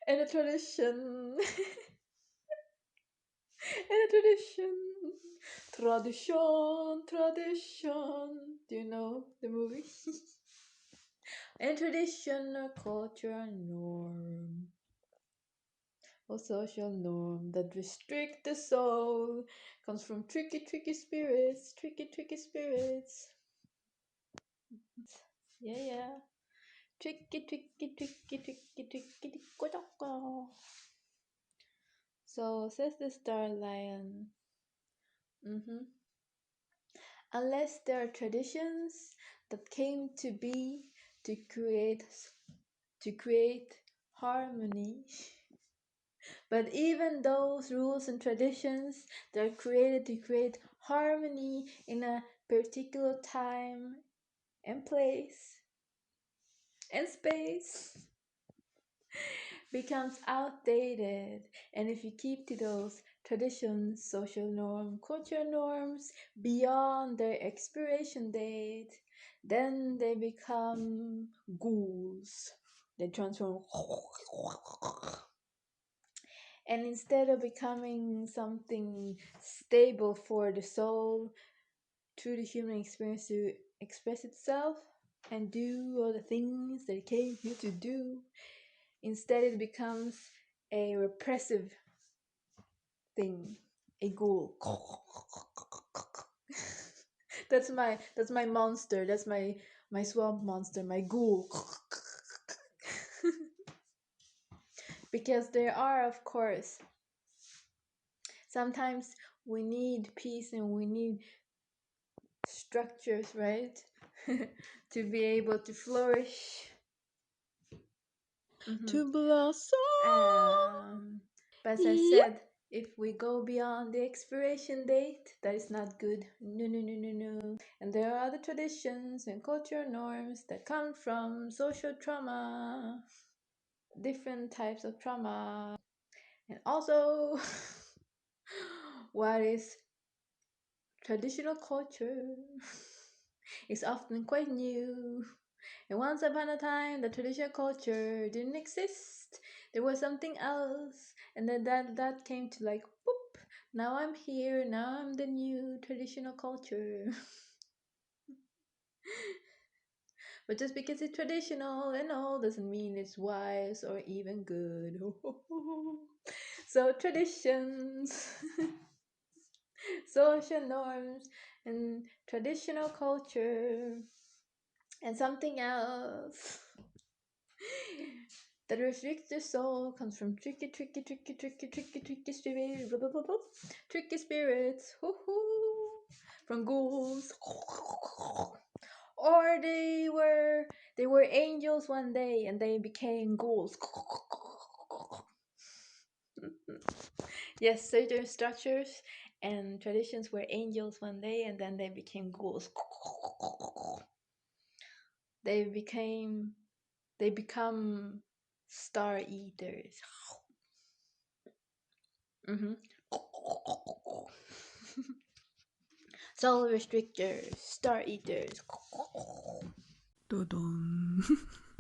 and a tradition. And a tradition. Tradition. Do you know the movie? And tradition, a culture, norm. A social norm that restrict the soul comes from tricky spirits. Yeah. Tricky. So says the star lion. Unless there are traditions that came to be to create harmony. But even those rules and traditions that are created to create harmony in a particular time and place and space becomes outdated. And if you keep to those traditions, social norm, culture norms beyond their expiration date, then they become ghouls. They transform. And instead of becoming something stable for the soul, through the human experience to express itself and do all the things that it came here to do, instead it becomes a repressive thing, a ghoul. That's my monster. That's my swamp monster, my ghoul. Because there are, of course, sometimes we need peace and we need structures, right? To be able to flourish. To blossom. But as I Yep. said, if we go beyond the expiration date, that is not good. No. And there are other traditions and cultural norms that come from social trauma, different types of trauma, and also what is traditional culture is often quite new. And once upon a time, the traditional culture didn't exist. There was something else, and then that came to like, whoop. Now I'm here. Now I'm the new traditional culture. But just because it's traditional and all doesn't mean it's wise or even good. So traditions, social norms, and traditional culture, and something else that restricts the soul comes from tricky spirits, tricky spirits, from ghouls, or they were angels one day and they became ghouls. Yes, certain structures and traditions were angels one day and then they became ghouls. They become star eaters. Soul restrictors, star eaters. Dun.